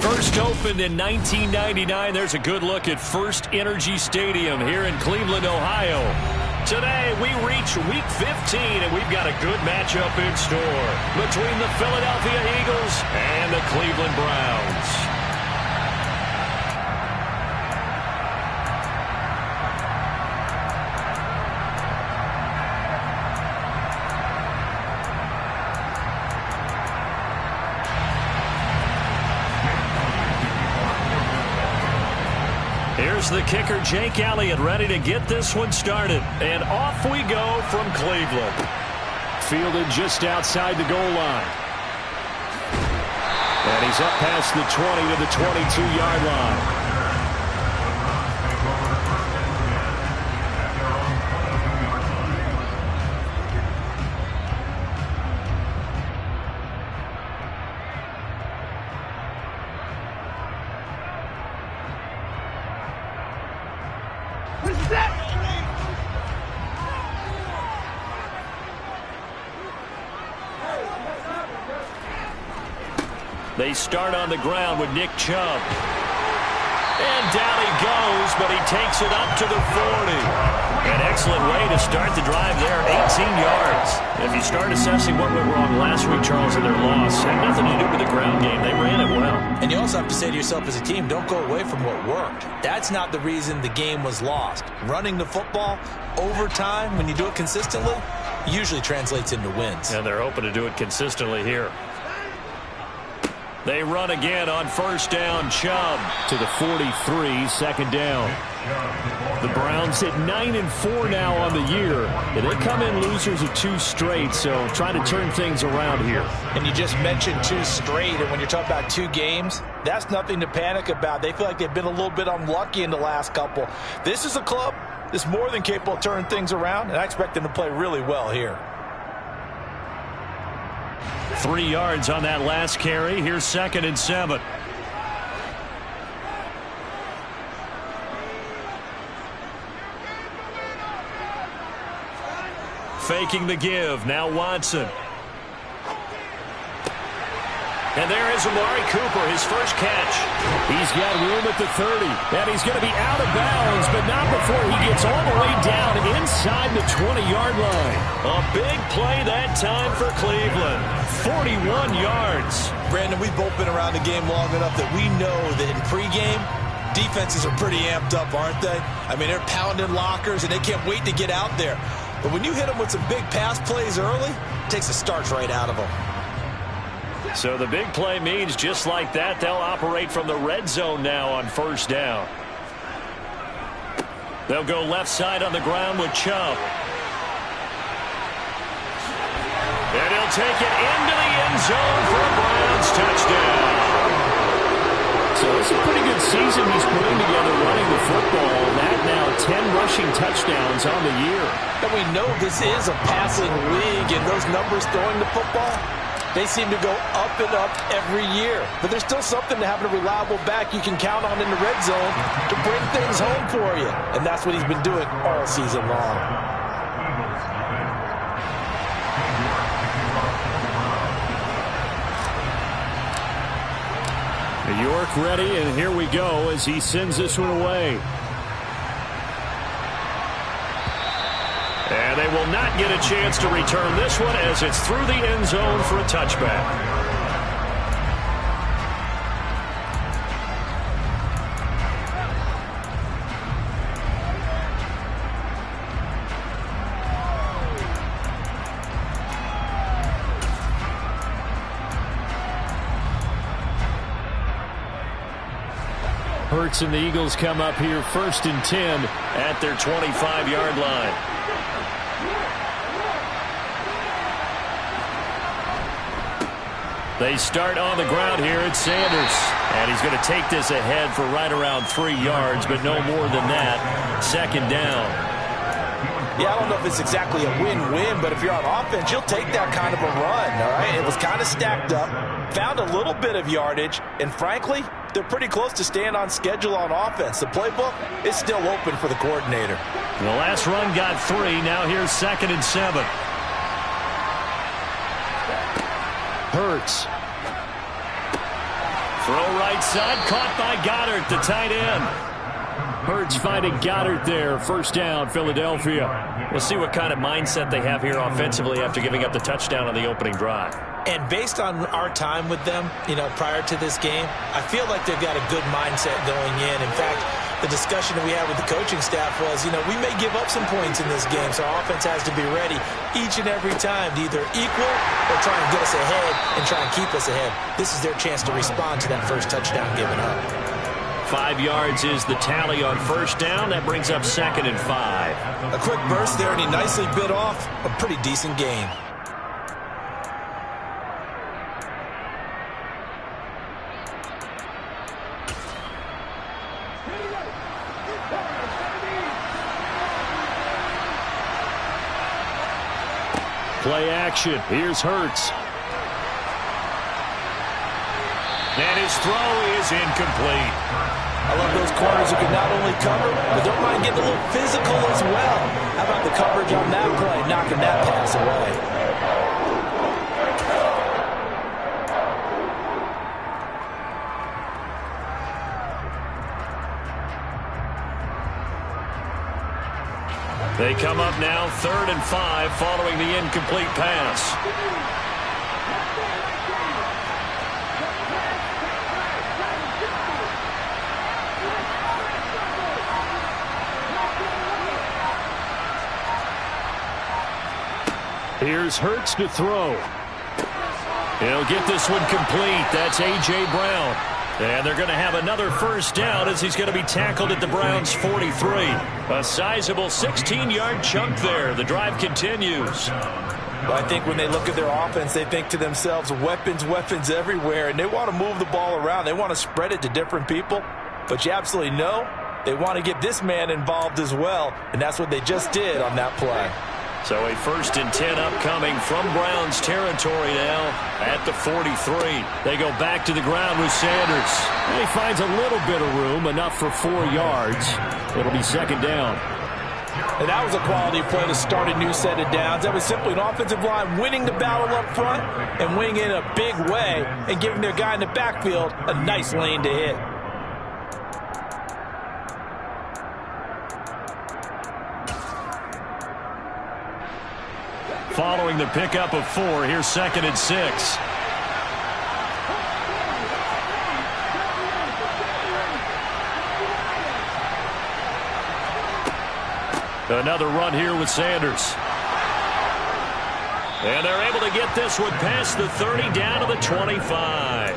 First opened in 1999. There's a good look at First Energy Stadium here in Cleveland, Ohio. Today, we reach Week 15, and we've got a good matchup in store between the Philadelphia Eagles and the Cleveland Browns. Here's the kicker, Jake Elliott, ready to get this one started. And off we go from Cleveland. Fielded just outside the goal line. And he's up past the 20 to the 22-yard line. They start on the ground with Nick Chubb. And down he goes, but he takes it up to the 40. An excellent way to start the drive there, 18 yards. If you start assessing what went wrong last week, Charles, in their loss, had nothing to do with the ground game. They ran it well. And you also have to say to yourself as a team, don't go away from what worked. That's not the reason the game was lost. Running the football over time, when you do it consistently, usually translates into wins. And they're hoping to do it consistently here. They run again on first down. Chubb to the 43, second down. The Browns at 9-4 now on the year. And they come in losers of 2 straight, so try to turn things around here. And you just mentioned 2 straight, and when you're talking about 2 games, that's nothing to panic about. They feel like they've been a little bit unlucky in the last couple. This is a club that's more than capable of turning things around, and I expect them to play really well here. 3 yards on that last carry. Here's 2nd and 7. Faking the give. Now Watson. And there is Amari Cooper, his first catch. He's got room at the 30. And he's going to be out of bounds, but not before he gets all the way down inside the 20-yard line. A big play that time for Cleveland. 41 yards. Brandon, we've both been around the game long enough that we know that in pregame, defenses are pretty amped up, aren't they? I mean, they're pounding lockers, and they can't wait to get out there. But when you hit them with some big pass plays early, it takes the starch right out of them. So the big play means just like that, they'll operate from the red zone now on first down. They'll go left side on the ground with Chubb. And he'll take it into the end zone for a Browns touchdown. So it's a pretty good season he's putting together running the football. That now 10 rushing touchdowns on the year. And we know this is a passing league, and those numbers throwing the football, they seem to go up and up every year. But there's still something to having a reliable back you can count on in the red zone to bring things home for you. And that's what he's been doing all season long. York ready, and here we go as he sends this one away. And they will not get a chance to return this one as it's through the end zone for a touchback. Hurts and the Eagles come up here 1st and 10 at their 25-yard line. They start on the ground here at Sanders. And he's going to take this ahead for right around 3 yards, but no more than that. 2nd down. Yeah, I don't know if it's exactly a win-win, but if you're on offense, you'll take that kind of a run, all right? It was kind of stacked up, found a little bit of yardage, and frankly, they're pretty close to staying on schedule on offense. The playbook is still open for the coordinator. The last run got 3. Now here's 2nd and 7. Hurts. Throw right side, caught by Goddard, the tight end. Hurts finding Goddard there. First down, Philadelphia. We'll see what kind of mindset they have here offensively after giving up the touchdown on the opening drive. And based on our time with them, prior to this game, I feel like they've got a good mindset going in. In fact, the discussion that we had with the coaching staff was, we may give up some points in this game, so our offense has to be ready each and every time to either equal or try and get us ahead and try and keep us ahead. This is their chance to respond to that first touchdown given up. 5 yards is the tally on first down. That brings up 2nd and 5. A quick burst there, and he nicely bit off a pretty decent gain. Play action. Here's Hurts. And his throw is incomplete. I love those corners who can not only cover, but don't mind getting a little physical as well. How about the coverage on that play, knocking that pass away? They come up now 3rd and 5 following the incomplete pass. Here's Hurts to throw. He'll get this one complete. That's A.J. Brown. And they're going to have another first down as he's going to be tackled at the Browns' 43. A sizable 16-yard chunk there. The drive continues. Well, I think when they look at their offense, they think to themselves, weapons, weapons everywhere, and they want to move the ball around. They want to spread it to different people. But you absolutely know they want to get this man involved as well, and that's what they just did on that play. So a 1st and 10 upcoming from Browns territory now at the 43. They go back to the ground with Sanders. And he finds a little bit of room, enough for 4 yards. It'll be 2nd down. And that was a quality play to start a new set of downs. That was simply an offensive line winning the battle up front and winning in a big way and giving their guy in the backfield a nice lane to hit. Following the pickup of 4, here's 2nd and 6. Another run here with Sanders. And they're able to get this one past the 30 down to the 25.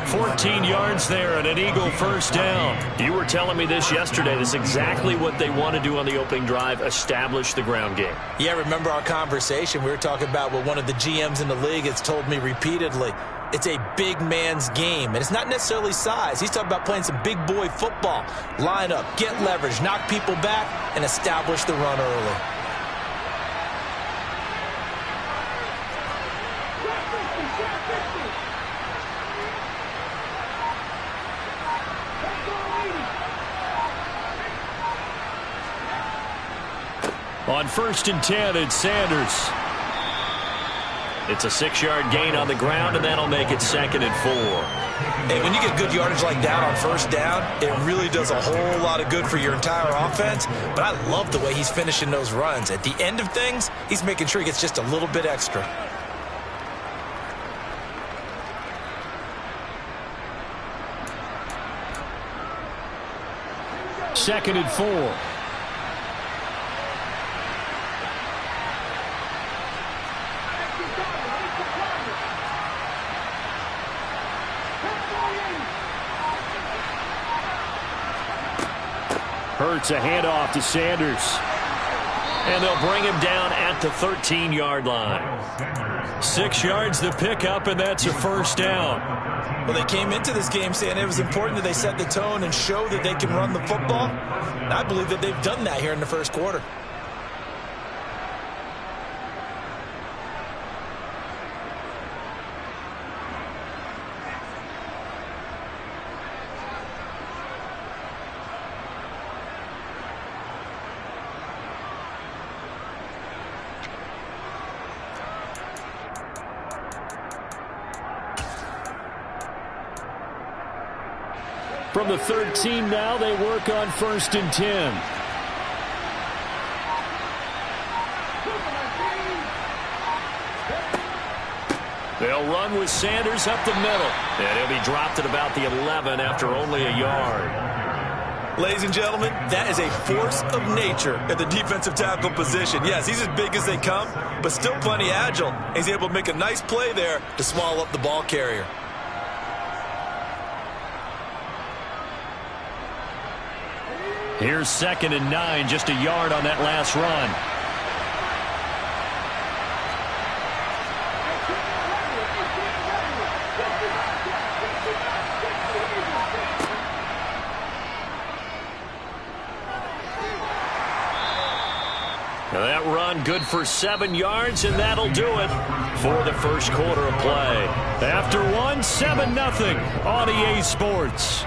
14 yards there and an Eagle first down. You were telling me this yesterday. This is exactly what they want to do on the opening drive, establish the ground game. Yeah, remember our conversation. We were talking about what one of the GMs in the league has told me repeatedly. It's a big man's game, and it's not necessarily size. He's talking about playing some big boy football. Line up, get leverage, knock people back, and establish the run early. On 1st and 10, it's Sanders. It's a 6-yard gain on the ground, and that'll make it 2nd and 4. Hey, when you get good yardage like that on first down, it really does a whole lot of good for your entire offense. But I love the way he's finishing those runs. At the end of things, he's making sure he gets just a little bit extra. Second and 4. Hurts a handoff to Sanders. And they'll bring him down at the 13-yard line. 6 yards the pickup, and that's a first down. Well, they came into this game saying it was important that they set the tone and show that they can run the football. And I believe that they've done that here in the first quarter. From the 13 now, they work on 1st and 10. They'll run with Sanders up the middle. And he'll be dropped at about the 11 after only a yard. Ladies and gentlemen, that is a force of nature at the defensive tackle position. Yes, he's as big as they come, but still plenty agile. He's able to make a nice play there to swallow up the ball carrier. Here's 2nd and 9, just a yard on that last run. That run good for 7 yards, and that'll do it for the first quarter of play. After 7-0 on EA Sports.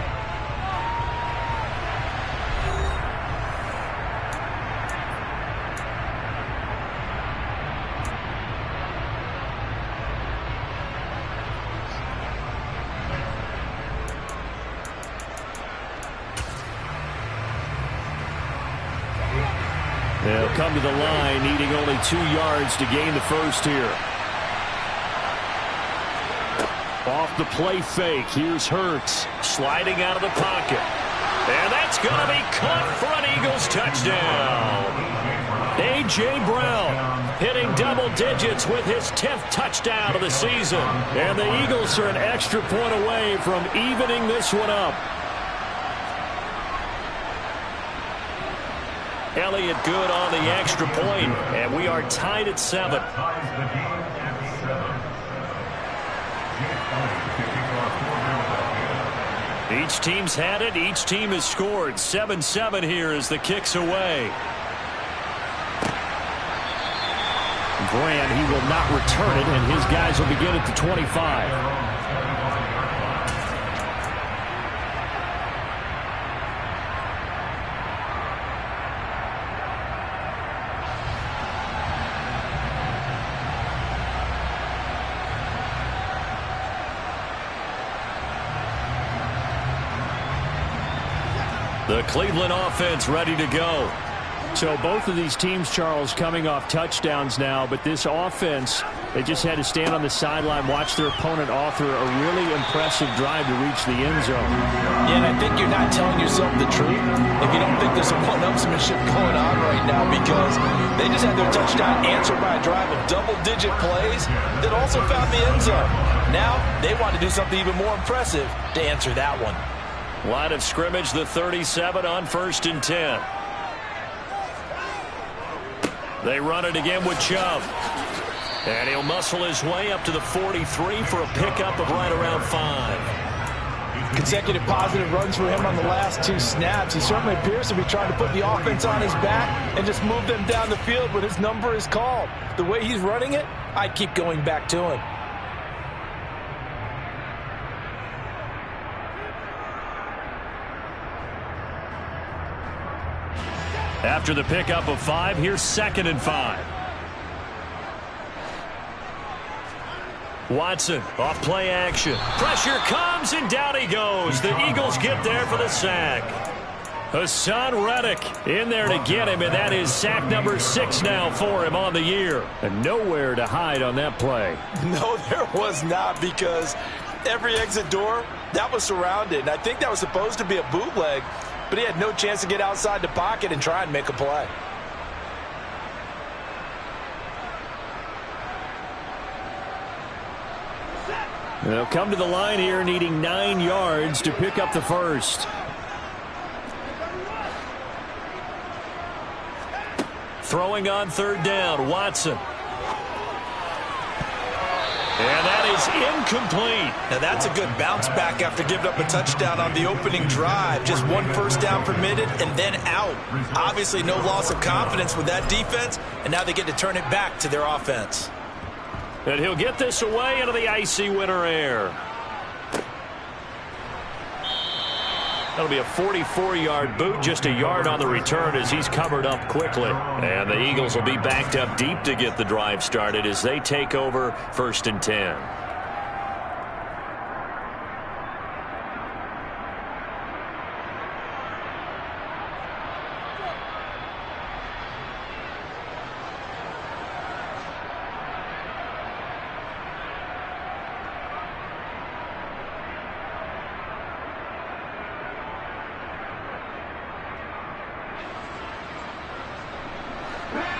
They'll come to the line, needing only 2 yards to gain the first here. Off the play fake, here's Hurts. Sliding out of the pocket. And that's going to be caught for an Eagles touchdown. A.J. Brown hitting double digits with his 10th touchdown of the season. And the Eagles are an extra point away from evening this one up. Elliott good on the extra point, and we are tied at 7. Each team's had it. Each team has scored. 7-7 here as the kick's away. Grant, he will not return it, and his guys will begin at the 25. The Cleveland offense ready to go. So both of these teams, Charles, coming off touchdowns now, but this offense, they just had to stand on the sideline, watch their opponent author a really impressive drive to reach the end zone. Yeah, and I think you're not telling yourself the truth if you don't think there's some one-upsmanship going on right now, because they just had their touchdown answered by a drive of double-digit plays that also found the end zone. Now they want to do something even more impressive to answer that one. Line of scrimmage, the 37 on 1st and 10. They run it again with Chubb. And he'll muscle his way up to the 43 for a pickup of right around 5. Consecutive positive runs for him on the last 2 snaps. He certainly appears to be trying to put the offense on his back and just move them down the field when his number is called. The way he's running it, I'd keep going back to him. After the pickup of 5, here's 2nd and 5. Watson, off play action. Pressure comes, and down he goes. The Eagles get there for the sack. Hassan Reddick in there to get him, and that is sack number 6 now for him on the year. And nowhere to hide on that play. No, there was not, because every exit door, that was surrounded. And I think that was supposed to be a bootleg, but he had no chance to get outside the pocket and try and make a play. They'll come to the line here needing 9 yards to pick up the first. Throwing on 3rd down, Watson. And that is incomplete. Now that's a good bounce back after giving up a touchdown on the opening drive. Just 1 first down permitted and then out. Obviously no loss of confidence with that defense, and now they get to turn it back to their offense. And he'll get this away into the icy winter air. That'll be a 44-yard boot, just a yard on the return as he's covered up quickly. And the Eagles will be backed up deep to get the drive started as they take over 1st and 10.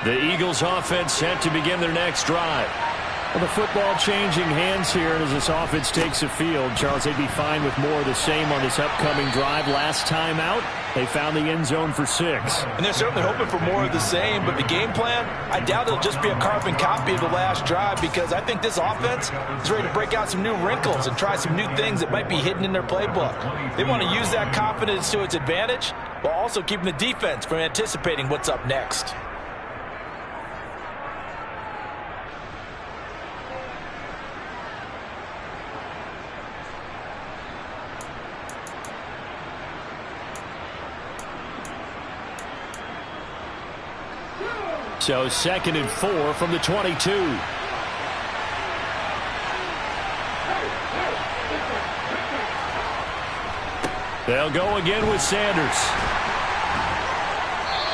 The Eagles offense set to begin their next drive. Well, the football changing hands here, and as this offense takes the field, Charles, they'd be fine with more of the same on this upcoming drive. Last time out, they found the end zone for 6. And they're certainly hoping for more of the same, but the game plan, I doubt it'll just be a carbon copy of the last drive, because I think this offense is ready to break out some new wrinkles and try some new things that might be hidden in their playbook. They want to use that confidence to its advantage while also keeping the defense from anticipating what's up next. So 2nd and 4 from the 22. They'll go again with Sanders.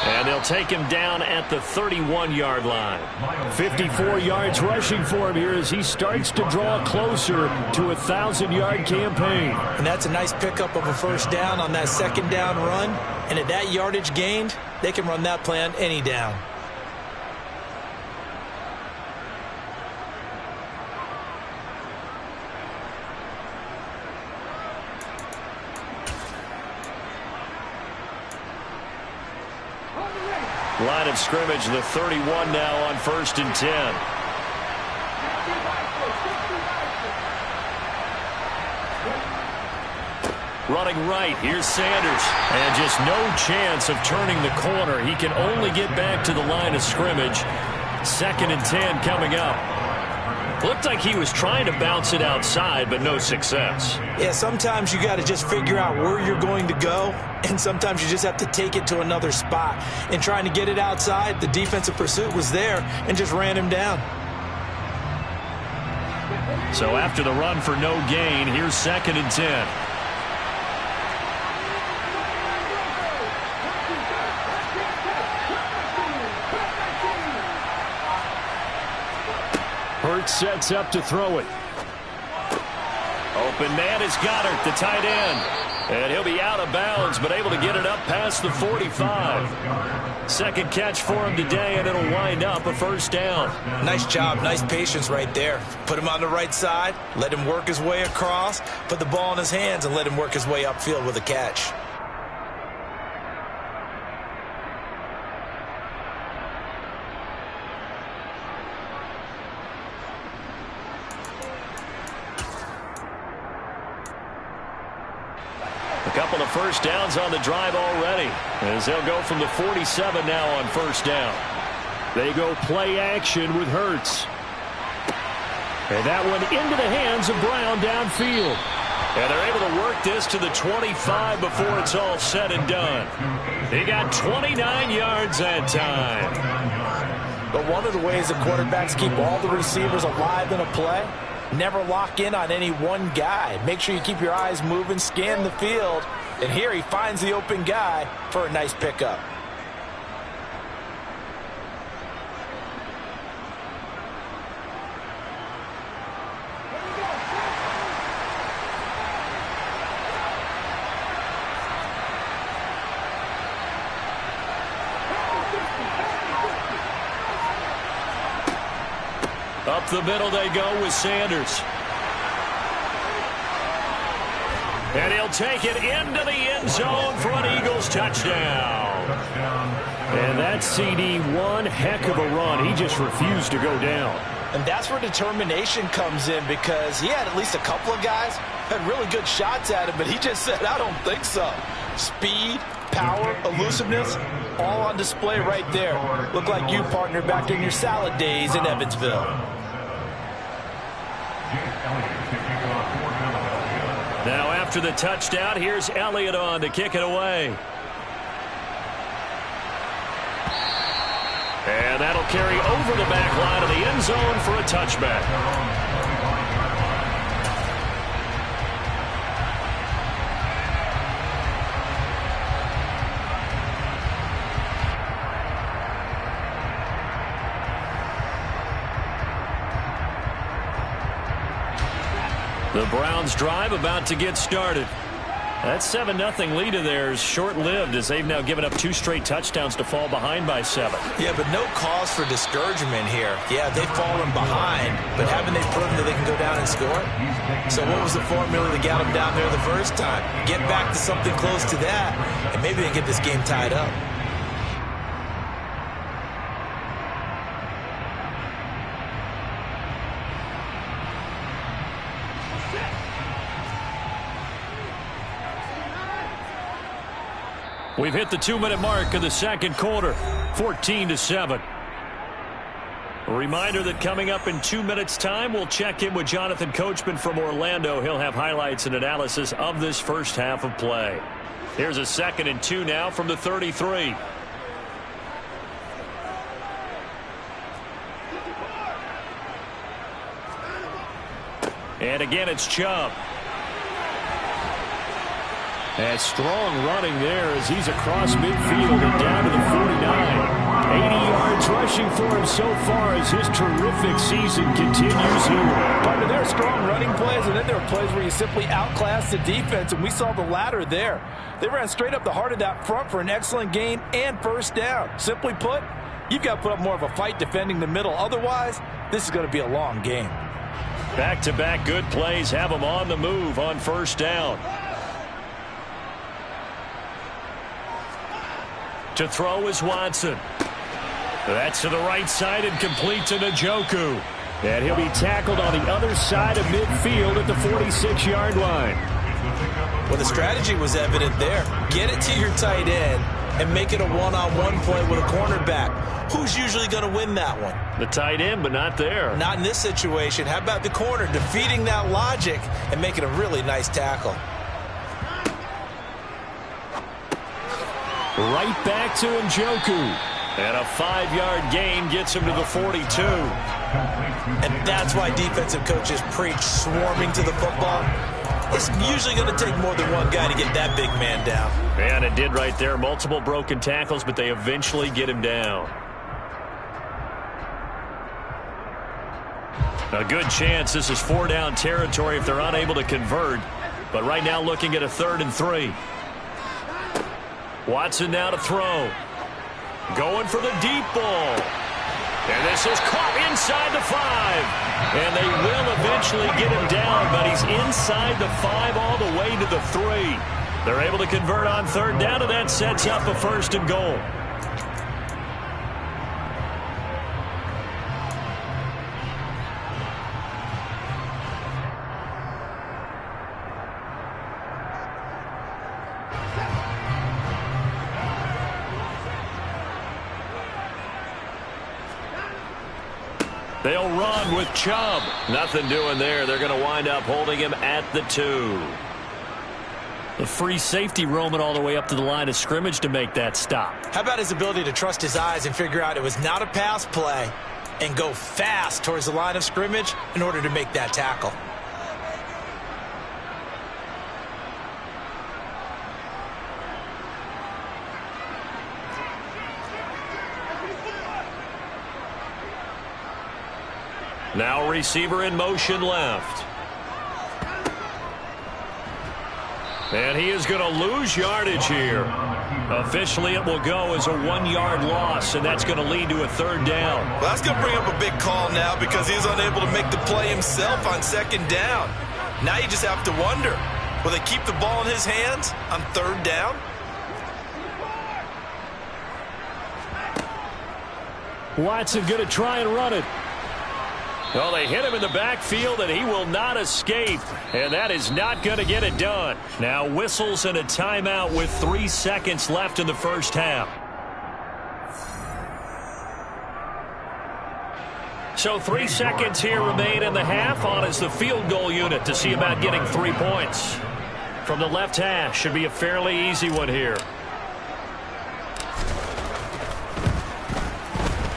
And they'll take him down at the 31-yard line. 54 yards rushing for him here as he starts to draw closer to a 1,000-yard campaign. And that's a nice pickup of a first down on that second down run. And at that yardage gained, they can run that play on any down. Line of scrimmage, the 31 now on 1st and 10. Running right, here's Sanders. And just no chance of turning the corner. He can only get back to the line of scrimmage. 2nd and 10 coming up. Looked like he was trying to bounce it outside, but no success. Yeah, sometimes you got to just figure out where you're going to go, and sometimes you just have to take it to another spot. And trying to get it outside, the defensive pursuit was there and just ran him down. So after the run for no gain, here's 2nd and 10. Sets up to throw it. Open man is Goddard, the tight end. And he'll be out of bounds, but able to get it up past the 45. Second catch for him today, and it'll wind up a first down. Nice job, nice patience right there. Put him on the right side, let him work his way across, put the ball in his hands, and let him work his way upfield with a catch. A couple of first downs on the drive already, as they'll go from the 47 now on first down. They go play action with Hurts. And that one into the hands of Brown downfield. And they're able to work this to the 25 before it's all said and done. They got 29 yards that time. But one of the ways that quarterbacks keep all the receivers alive in a play, never lock in on any one guy. Make sure you keep your eyes moving, scan the field. And here he finds the open guy for a nice pickup. Up the middle they go with Sanders. And he'll take it into the end zone for an Eagles touchdown. And that CD, one heck of a run. He just refused to go down. And that's where determination comes in, because he had at least a couple of guys had really good shots at him, but he just said, I don't think so. Speed, power, elusiveness, all on display right there. Look like you, partner, back in your salad days in Evansville. Now after the touchdown, here's Elliott on to kick it away. And that'll carry over the back line of the end zone for a touchback. The Browns drive about to get started. That 7-0 lead of theirs short-lived as they've now given up 2 straight touchdowns to fall behind by 7. Yeah, but no cause for discouragement here. Yeah, they've fallen behind, but haven't they proven that they can go down and score? So what was the formula that got them down there the first time? Get back to something close to that, and maybe they get this game tied up. We've hit the 2-minute mark of the second quarter, 14-7. A reminder that coming up in 2 minutes' time, we'll check in with Jonathan Coachman from Orlando. He'll have highlights and analysis of this first half of play. Here's a 2nd and 2 now from the 33. And again, it's Chubb. And strong running there as he's across midfield and down to the 49. 80 yards rushing for him so far as his terrific season continues here. But there are strong running plays, and then there are plays where you simply outclass the defense, and we saw the latter there. They ran straight up the heart of that front for an excellent gain and first down. Simply put, you've got to put up more of a fight defending the middle. Otherwise, this is going to be a long game. Back-to-back good plays have them on the move on first down. To throw is Watson. That's to the right side and complete to Njoku. And he'll be tackled on the other side of midfield at the 46-yard line. Well, the strategy was evident there. Get it to your tight end and make it a one-on-one play with a cornerback. Who's usually going to win that one? The tight end, but not there. Not in this situation. How about the corner defeating that logic and making a really nice tackle? Right back to Njoku. And a 5-yard gain gets him to the 42. And that's why defensive coaches preach swarming to the football. It's usually going to take more than one guy to get that big man down. And it did right there. Multiple broken tackles, but they eventually get him down. A good chance this is 4-down territory if they're unable to convert. But right now looking at a 3rd and 3. Watson now to throw. Going for the deep ball. And this is caught inside the 5. And they will eventually get him down, but he's inside the 5 all the way to the 3. They're able to convert on 3rd down, and that sets up a 1st and goal. They'll run with Chubb. Nothing doing there. They're going to wind up holding him at the 2. The free safety roaming all the way up to the line of scrimmage to make that stop. How about his ability to trust his eyes and figure out it was not a pass play and go fast towards the line of scrimmage in order to make that tackle? Now receiver in motion left. And he is going to lose yardage here. Officially, it will go as a 1-yard loss, and that's going to lead to a 3rd down. Well, that's going to bring up a big call now because he's unable to make the play himself on 2nd down. Now you just have to wonder, will they keep the ball in his hands on 3rd down? Watson going to try and run it. Well, they hit him in the backfield, and he will not escape. And that is not going to get it done. Now whistles and a timeout with 3 seconds left in the first half. So 3 seconds here remain in the half. On is the field goal unit to see about getting 3 points. From the left hash, should be a fairly easy one here.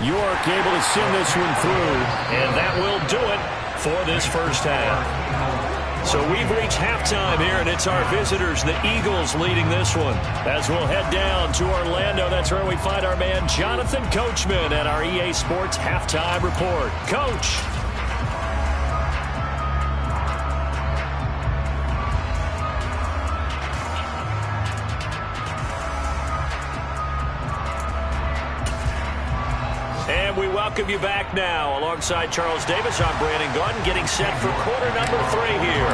York able to send this one through, and that will do it for this first half. So we've reached halftime here, and it's our visitors, the Eagles, leading this one. As we'll head down to Orlando, that's where we find our man Jonathan Coachman at our EA Sports Halftime Report. Coach. welcome you back now. Alongside Charles Davis, I'm Brandon Gunn, getting set for quarter number 3 here.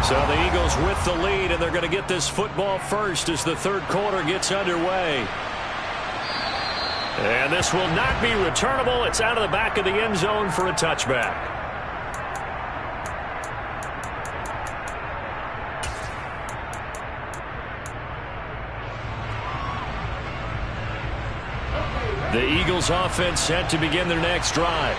So the Eagles with the lead, and they're going to get this football first as the third quarter gets underway. And this will not be returnable. It's out of the back of the end zone for a touchback. The Eagles offense set to begin their next drive.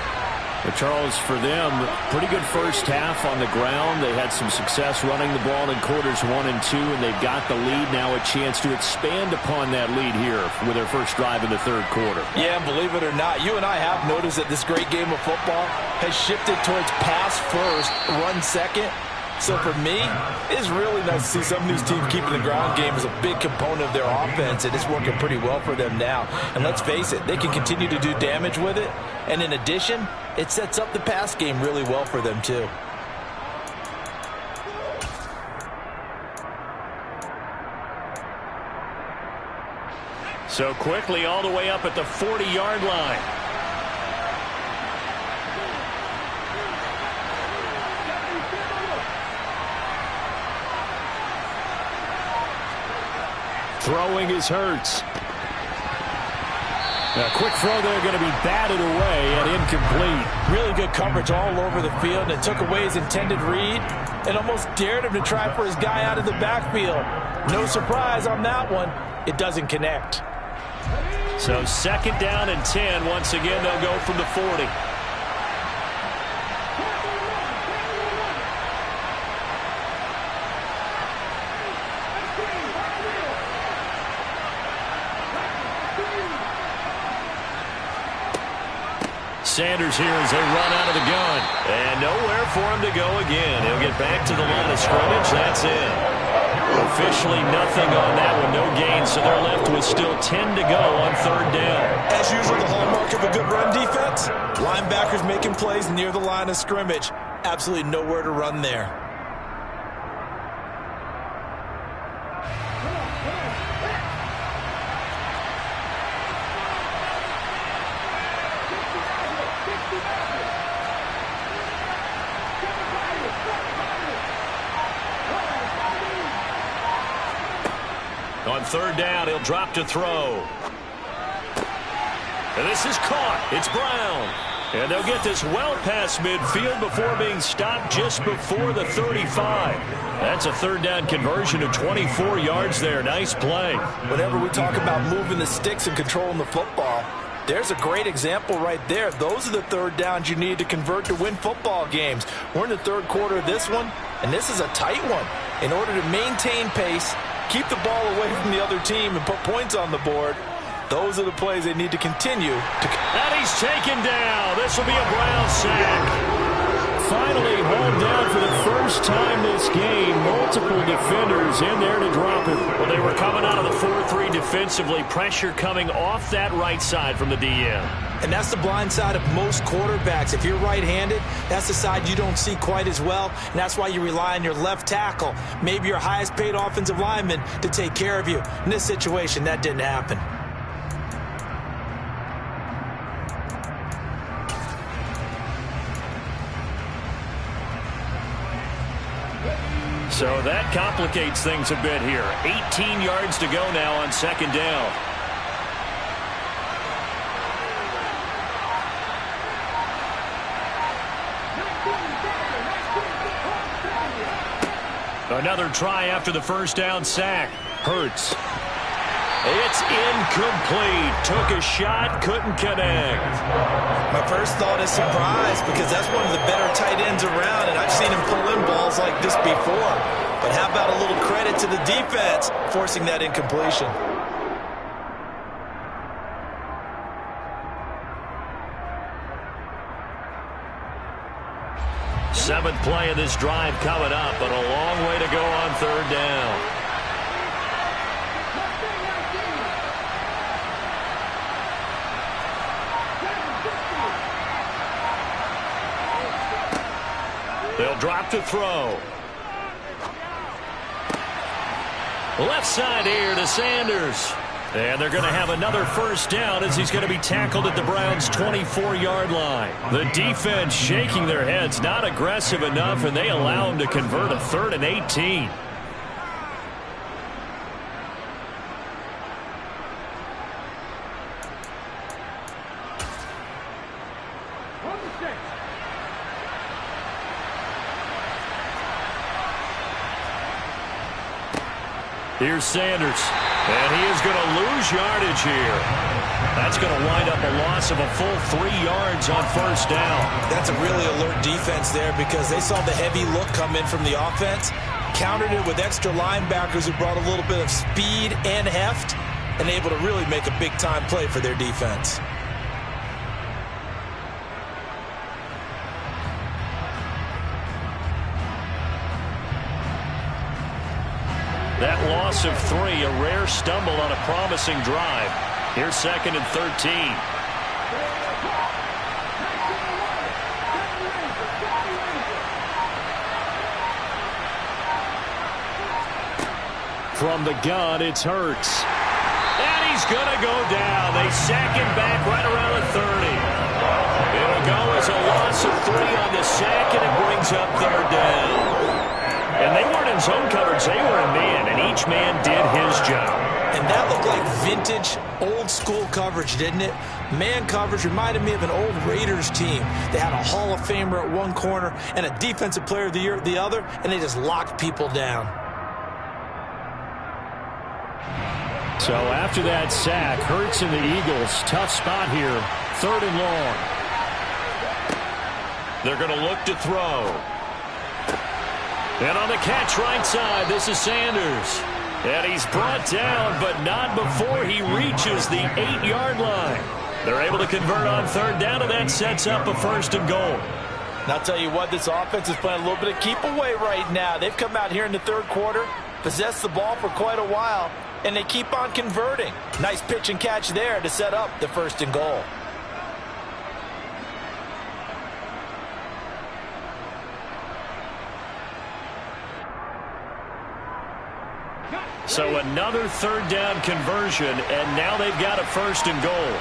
But Charles, for them, pretty good first half on the ground. They had some success running the ball in quarters 1 and 2, and they've got the lead. Now a chance to expand upon that lead here with their first drive in the third quarter. Yeah, and believe it or not, you and I have noticed that this great game of football has shifted towards pass first, run second. So for me, it's really nice to see some of these teams keeping the ground game as a big component of their offense, and it's working pretty well for them now. And let's face it, they can continue to do damage with it. And in addition, it sets up the pass game really well for them too. So quickly all the way up at the 40-yard line. Throwing is Hurts. A quick throw there, going to be batted away and incomplete. Really good coverage all over the field, and it took away his intended read and almost dared him to try for his guy out of the backfield. No surprise on that one. It doesn't connect. So second down and 10. Once again, they'll go from the 40. Sanders here as they run out of the gun. And nowhere for him to go again. He'll get back to the line of scrimmage. That's it. Officially nothing on that one. No gain, so they're left with still 10 to go on third down. As usual, the hallmark of a good run defense, linebackers making plays near the line of scrimmage. Absolutely nowhere to run there. On third down, he'll drop to throw. And this is caught. It's Brown. And they'll get this well past midfield before being stopped just before the 35. That's a third down conversion of 24 yards there. Nice play. Whenever we talk about moving the sticks and controlling the football, there's a great example right there. Those are the third downs you need to convert to win football games. We're in the third quarter of this one, and this is a tight one. In order to maintain pace, keep the ball away from the other team, and put points on the board, those are the plays they need to continue to. And he's taken down. This will be a Brown sack. Finally hauled down for the first time this game. Multiple defenders in there to drop him. Well, they were coming out of the 4-3 defensively. Pressure coming off that right side from the DM. And that's the blind side of most quarterbacks. If you're right-handed, that's the side you don't see quite as well. And that's why you rely on your left tackle, maybe your highest-paid offensive lineman, to take care of you. In this situation, that didn't happen. So that complicates things a bit here. 18 yards to go now on second down. Another try after the first down sack. Hurts. It's incomplete. Took a shot, couldn't connect. My first thought is surprise, because that's one of the better tight ends around, and I've seen him pull in balls like this before. But how about a little credit to the defense forcing that incompletion? Seventh play of this drive coming up, but a long way to go on third down. They'll drop to throw. Left side here to Sanders. And they're going to have another first down as he's going to be tackled at the Browns' 24-yard line. The defense shaking their heads, not aggressive enough, and they allow him to convert a 3rd and 18. Here's Sanders, and he is going to lose yardage here. That's going to wind up a loss of a full 3 yards on first down. That's a really alert defense there because they saw the heavy look come in from the offense, countered it with extra linebackers who brought a little bit of speed and heft, and able to really make a big-time play for their defense. That loss of 3, a rare stumble on a promising drive. Here's 2nd and 13. From the gun, it's Hurts. And he's going to go down. They sack him back right around the 30. It'll go as a loss of 3 on the sack, and it brings up 3rd down. And they weren't in zone coverage, they were in man, and each man did his job. And that looked like vintage, old-school coverage, didn't it? Man coverage reminded me of an old Raiders team. They had a Hall of Famer at one corner and a Defensive Player of the Year at the other, and they just locked people down. So after that sack, Hurts and the Eagles, tough spot here, 3rd and long. They're going to look to throw. And on the catch right side, this is Sanders. And he's brought down, but not before he reaches the 8-yard line. They're able to convert on 3rd down, and that sets up a 1st and goal. And I'll tell you what, this offense is playing a little bit of keep away right now. They've come out here in the 3rd quarter, possessed the ball for quite a while, and they keep on converting. Nice pitch and catch there to set up the 1st and goal. So another 3rd down conversion, and now they've got a 1st and goal.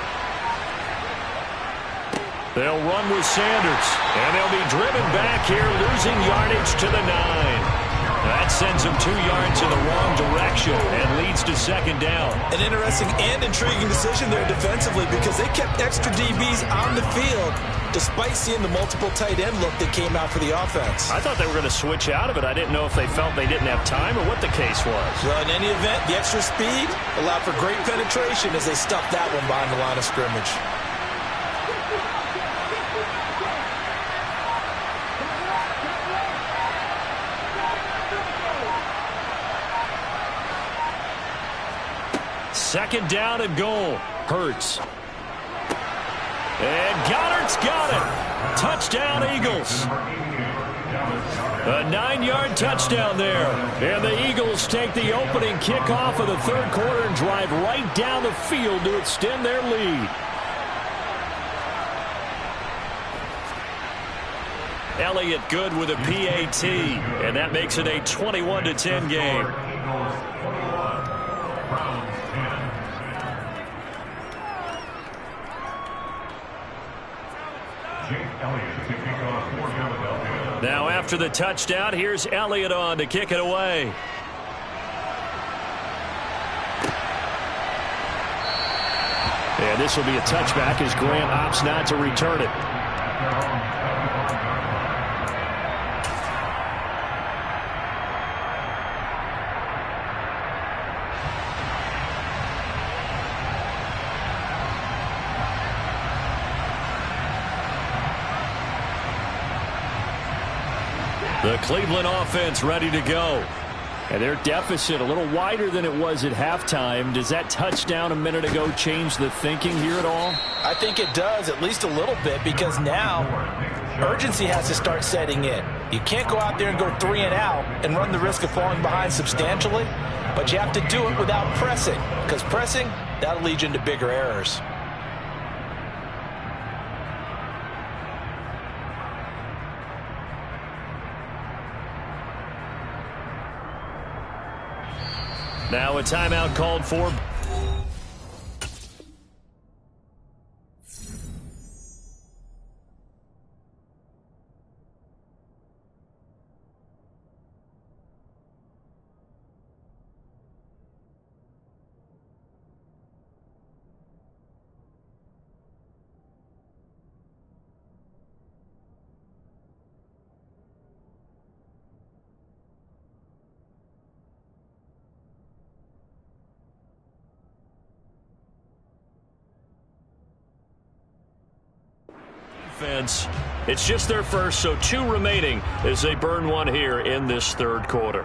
They'll run with Sanders, and they'll be driven back here, losing yardage to the 9. That sends them 2 yards in the wrong direction and leads to 2nd down. An interesting and intriguing decision there defensively because they kept extra DBs on the field despite seeing the multiple tight end look that came out for the offense. I thought they were going to switch out of it. I didn't know if they felt they didn't have time or what the case was. Well, in any event, the extra speed allowed for great penetration as they stuffed that one behind the line of scrimmage. Second down and goal. Hurts. And Goddard's got it. Touchdown, Eagles. A 9-yard touchdown there. And the Eagles take the opening kickoff of the 3rd quarter and drive right down the field to extend their lead. Elliott good with a PAT. And that makes it a 21-10 game. Now after the touchdown, here's Elliott on to kick it away. And this will be a touchback as Grant opts not to return it. The Cleveland offense ready to go. And their deficit a little wider than it was at halftime. Does that touchdown a minute ago change the thinking here at all? I think it does, at least a little bit, because now urgency has to start setting in. You can't go out there and go 3 and out and run the risk of falling behind substantially, but you have to do it without pressing, because pressing, that'll lead you into bigger errors. Now a timeout called for. offense. It's just their first, so 2 remaining as they burn one here in this third quarter.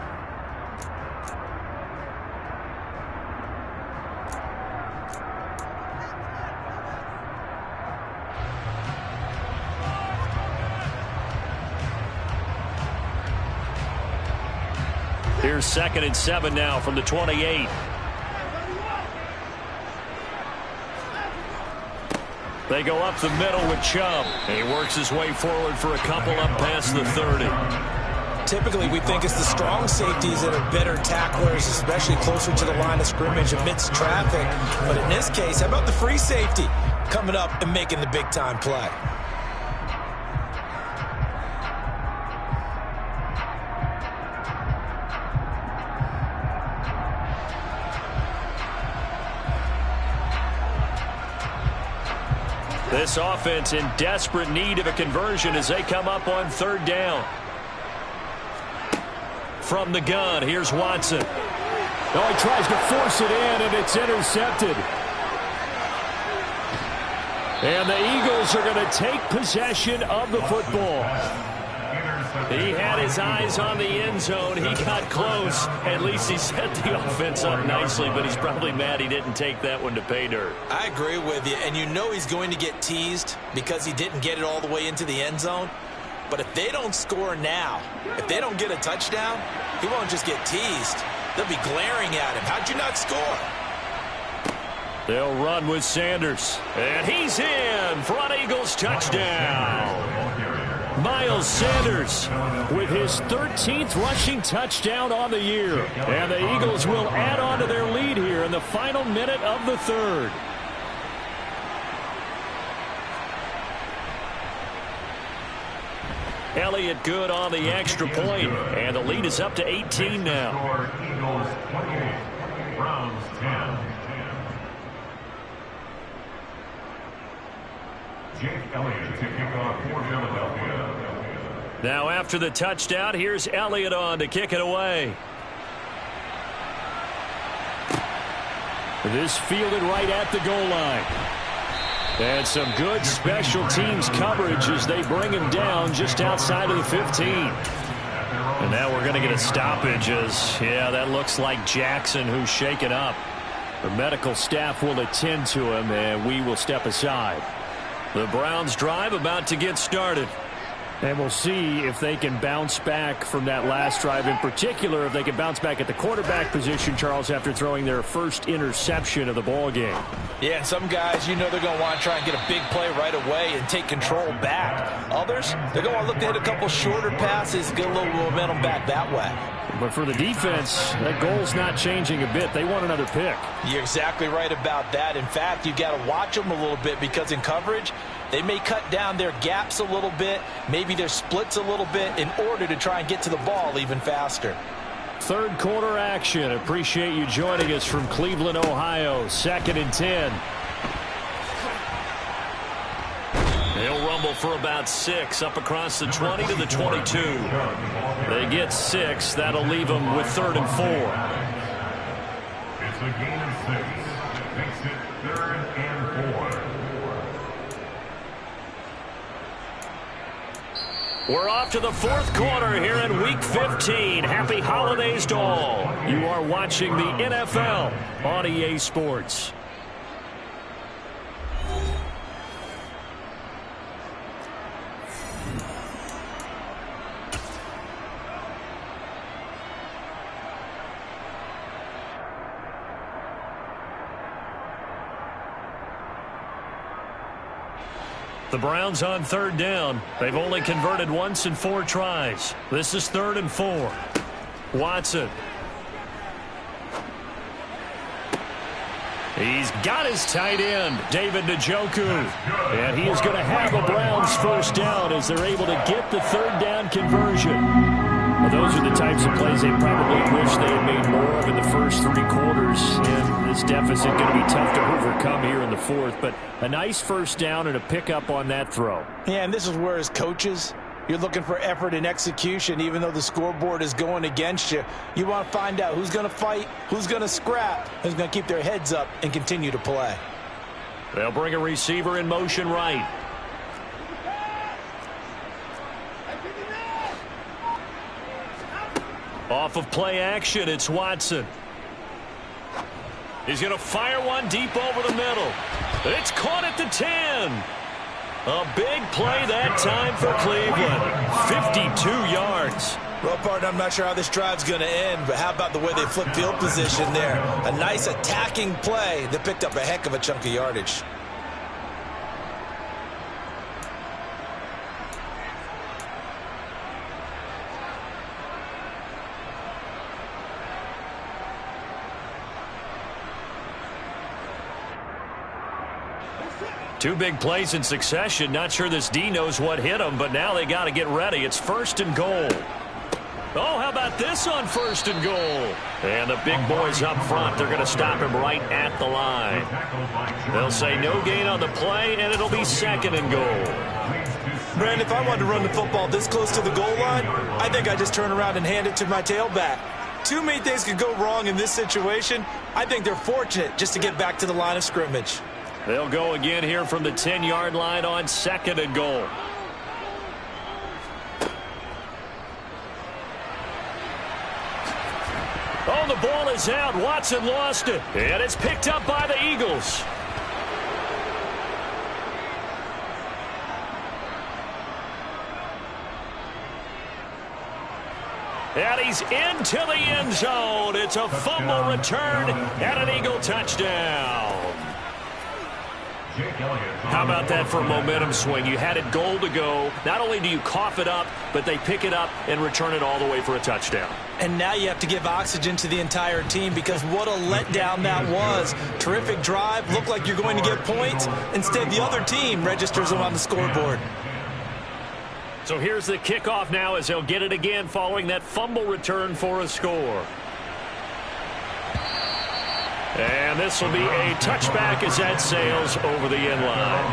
Here's 2nd and 7 now from the 28. They go up the middle with Chubb. And he works his way forward for a couple up past the 30. Typically, we think it's the strong safeties that are better tacklers, especially closer to the line of scrimmage amidst traffic. But in this case, how about the free safety coming up and making the big-time play? This offense in desperate need of a conversion as they come up on 3rd down. From the gun, here's Watson. Oh, he tries to force it in, and it's intercepted. And the Eagles are going to take possession of the football. He had his eyes on the end zone. He got close. At least he set the offense up nicely, but he's probably mad he didn't take that one to pay dirt. I agree with you, and you know he's going to get teased because he didn't get it all the way into the end zone. But if they don't score now, if they don't get a touchdown, he won't just get teased. They'll be glaring at him. How'd you not score? They'll run with Sanders. And he's in. Front Eagles touchdown. Miles Sanders with his 13th rushing touchdown on the year. And the Eagles will add on to their lead here in the final minute of the 3rd. Elliott good on the extra point, and the lead is up to 18 now. Eagles 28, Browns 10. Jake Elliott to kick off for Philadelphia. Now after the touchdown, here's Elliott on to kick it away. This fielded right at the goal line. And some good special teams coverage as they bring him down just outside of the 15. And now we're going to get a stoppage as, yeah, that looks like Jackson who's shaken up. The medical staff will attend to him, and we will step aside. The Browns drive about to get started. And we'll see if they can bounce back from that last drive. In particular, if they can bounce back at the quarterback position, Charles, after throwing their first interception of the ball game. Yeah, and some guys, you know they're going to want to try and get a big play right away and take control back. Others, they're going to look to hit a couple shorter passes, get a little momentum back that way. But for the defense, that goal's not changing a bit. They want another pick. You're exactly right about that. In fact, you've got to watch them a little bit because in coverage, they may cut down their gaps a little bit, maybe their splits a little bit in order to try and get to the ball even faster. Third quarter action. Appreciate you joining us from Cleveland, Ohio. 2nd and 10. They'll rumble for about 6 up across the 20 to the 22. They get 6. That'll leave them with 3rd and 4. It's a gain of 6. Makes it 3rd and 4. We're off to the 4th quarter here in Week 15. Happy holidays to all. You are watching the NFL on EA Sports. The Browns on 3rd down. They've only converted once in 4 tries. This is 3rd and 4. Watson. He's got his tight end, David Njoku. And he is going to have a Browns first down as they're able to get the 3rd down conversion. Well, those are the types of plays they probably wish they had made more of in the first 3 quarters. And this deficit going to be tough to overcome here in the 4th. But a nice first down and a pickup on that throw. Yeah, and this is where as coaches, you're looking for effort and execution. Even though the scoreboard is going against you, you want to find out who's going to fight, who's going to scrap, who's going to keep their heads up and continue to play. They'll bring a receiver in motion right. Off of play action, it's Watson. He's going to fire one deep over the middle. It's caught at the 10. A big play that time for Cleveland. 52 yards. Well, partner, I'm not sure how this drive's going to end, but how about the way they flipped field position there? A nice attacking play that picked up a heck of a chunk of yardage. Two big plays in succession. Not sure this D knows what hit him, but now they got to get ready. It's 1st and goal. Oh, how about this on 1st and goal? And the big boys up front, they're going to stop him right at the line. They'll say no gain on the play, and it'll be 2nd and goal. Brandon, if I wanted to run the football this close to the goal line, I think I just turn around and hand it to my tailback. Too many things could go wrong in this situation. I think they're fortunate just to get back to the line of scrimmage. They'll go again here from the 10-yard line on 2nd and goal. Oh, the ball is out. Watson lost it. And it's picked up by the Eagles. And he's into the end zone. It's a fumble return and an Eagle touchdown. How about that for a momentum swing? You had it goal to go. Not only do you cough it up, but they pick it up and return it all the way for a touchdown. And now you have to give oxygen to the entire team because what a letdown that was. Terrific drive. Looked like you're going to get points. Instead, the other team registers them on the scoreboard. So here's the kickoff now as they'll get it again following that fumble return for a score. And this will be a touchback as that sails over the end line.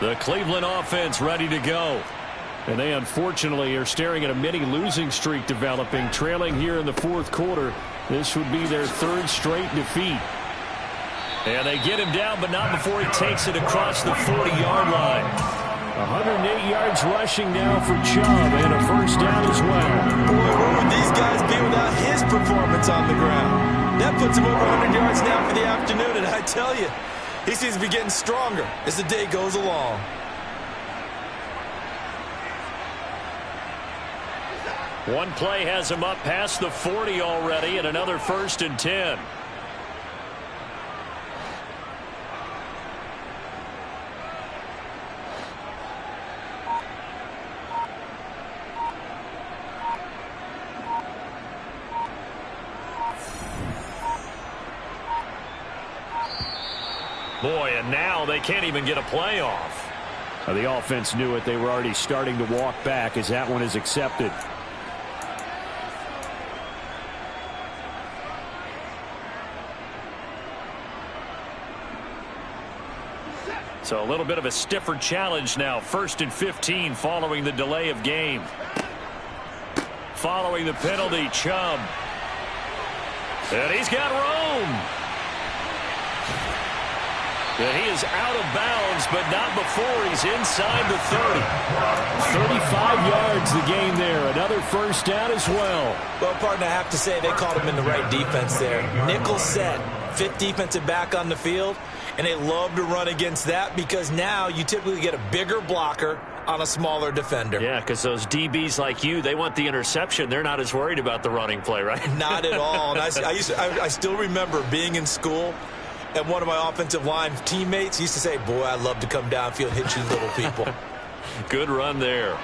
The Cleveland offense ready to go. And they unfortunately are staring at a mini losing streak developing, trailing here in the 4th quarter. This would be their 3rd straight defeat. And they get him down, but not before he takes it across the 40-yard line. 108 yards rushing now for Chubb, and a 1st down as well. Boy, where would these guys be without his performance on the ground? That puts him over 100 yards now for the afternoon, and I tell you, he seems to be getting stronger as the day goes along. One play has him up past the 40 already, and another 1st and 10. Boy, and now they can't even get a play off. The offense knew it. They were already starting to walk back as that one is accepted. So a little bit of a stiffer challenge now. 1st and 15 following the delay of game. Following the penalty, Chubb. And he's got room. And he is out of bounds, but not before he's inside the 30. 35 yards the gain there. Another 1st down as well. Well, partner, I have to say they called him in the right defense there. Nickel set, 5th defensive back on the field, and they love to run against that because now you typically get a bigger blocker on a smaller defender. Yeah, because those DBs like you, they want the interception. They're not as worried about the running play, right? Not at all. And I still remember being in school, and one of my offensive line teammates used to say, boy, I love to come downfield and hit you little people. Good run there.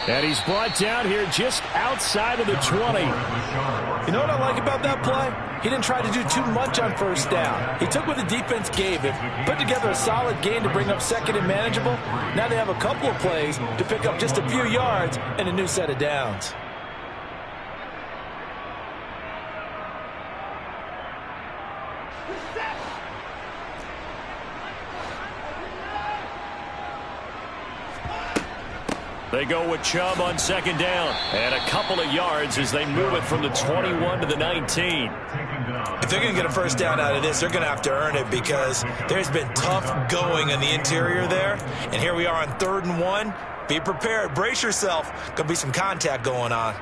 And he's brought down here just outside of the 20. You know what I like about that play? He didn't try to do too much on 1st down. He took what the defense gave him, put together a solid gain to bring up 2nd and manageable. Now they have a couple of plays to pick up just a few yards and a new set of downs. They go with Chubb on second down. And a couple of yards as they move it from the 21 to the 19. If they're going to get a first down out of this, they're going to have to earn it because there's been tough going in the interior there. And here we are on 3rd and 1. Be prepared. Brace yourself. Going to be some contact going on.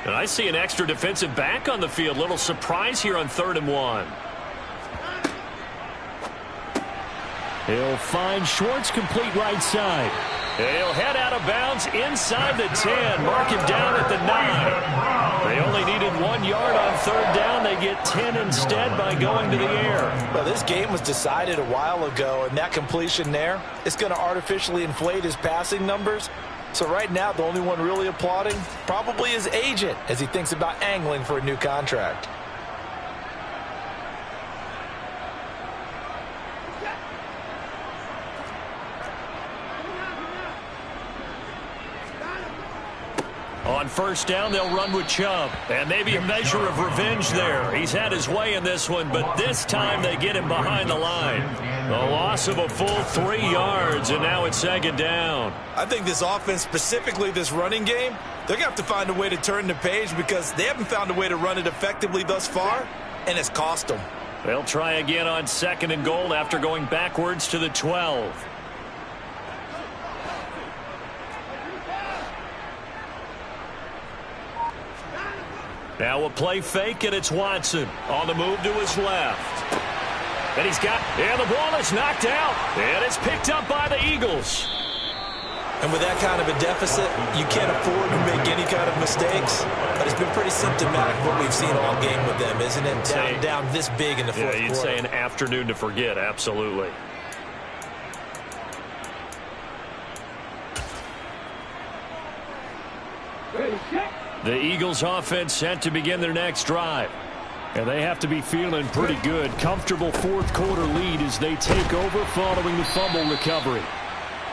And I see an extra defensive back on the field. Little surprise here on 3rd and 1. He'll find Schwartz complete right side. And he'll head out of bounds inside the 10. Mark him down at the 9. They only needed 1 yard on 3rd down. They get 10 instead by going to the air. Well, this game was decided a while ago, and that completion there is going to artificially inflate his passing numbers. So right now, the only one really applauding probably his agent as he thinks about angling for a new contract. On 1st down, they'll run with Chubb. And maybe a measure of revenge there. He's had his way in this one, but this time they get him behind the line. The loss of a full 3 yards, and now it's 2nd down. I think this offense, specifically this running game, they're going to have to find a way to turn the page because they haven't found a way to run it effectively thus far, and it's cost them. They'll try again on 2nd and goal after going backwards to the 12. Now a play fake, and it's Watson on the move to his left. And and the ball is knocked out, and it's picked up by the Eagles. And with that kind of a deficit, you can't afford to make any kind of mistakes. But it's been pretty symptomatic what we've seen all game with them, isn't it? Down this big in the fourth quarter. Yeah, you'd say an afternoon to forget, absolutely. The Eagles offense set to begin their next drive. And they have to be feeling pretty good. Comfortable fourth quarter lead as they take over following the fumble recovery.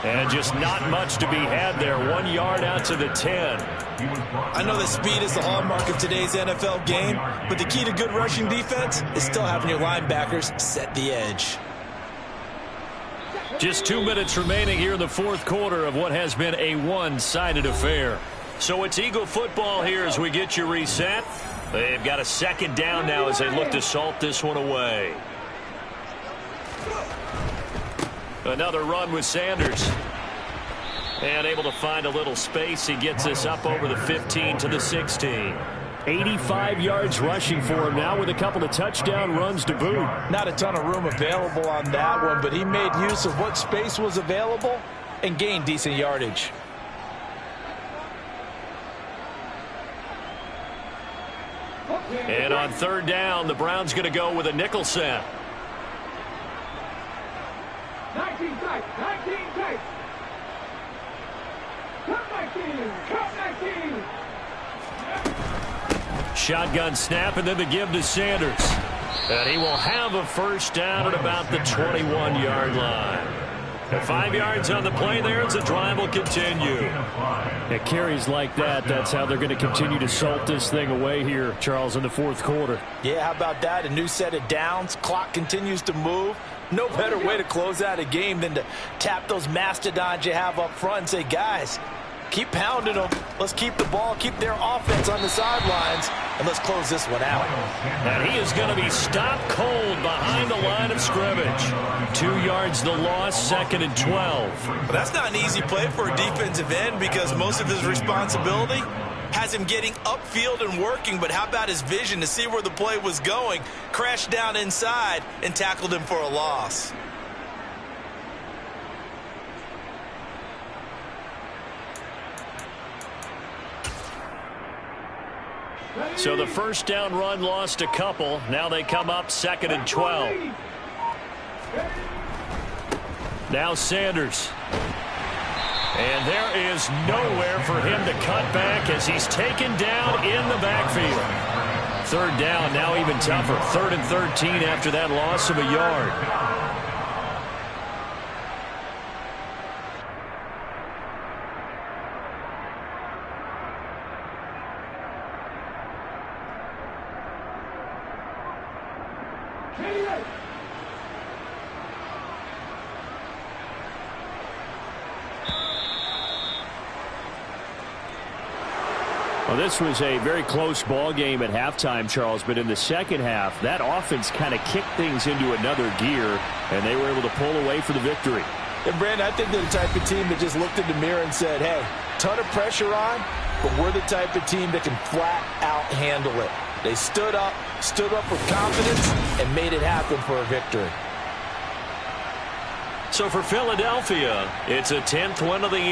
And just not much to be had there. 1 yard out to the 10. I know that speed is the hallmark of today's NFL game, but the key to good rushing defense is still having your linebackers set the edge. Just 2 minutes remaining here in the fourth quarter of what has been a one-sided affair. So it's Eagle football here as we get you reset. They've got a 2nd down now as they look to salt this one away. Another run with Sanders. And able to find a little space. He gets this up over the 15 to the 16. 85 yards rushing for him now with a couple of touchdown runs to boot. Not a ton of room available on that one, but he made use of what space was available and gained decent yardage. And on 3rd down, the Browns going to go with a nickel set. 19 tight, 19 tight. Cut 19. Shotgun snap, and then the give to Sanders. And he will have a first down at about the 21-yard line. And 5 yards on the play there as the drive will continue. At carries like that, that's how they're going to continue to salt this thing away here, Charles, in the fourth quarter. Yeah, how about that? A new set of downs. Clock continues to move. No better way to close out a game than to tap those mastodons you have up front and say, guys, keep pounding them. Let's keep the ball, keep their offense on the sidelines, and let's close this one out. And he is going to be stopped cold behind the line of scrimmage. 2 yards the loss, 2nd and 12. But that's not an easy play for a defensive end because most of his responsibility has him getting upfield and working, but how about his vision to see where the play was going, crashed down inside, and tackled him for a loss. So the first down run lost a couple. Now they come up 2nd and 12. Now Sanders. And there is nowhere for him to cut back as he's taken down in the backfield. 3rd down, now even tougher. 3rd and 13 after that loss of a yard. Well, this was a very close ball game at halftime, Charles, but in the second half, that offense kind of kicked things into another gear, and they were able to pull away for the victory. And, Brandon, I think they're the type of team that just looked in the mirror and said, hey, ton of pressure on, but we're the type of team that can flat out handle it. They stood up with confidence, and made it happen for a victory. So for Philadelphia, it's a 10th win of the year.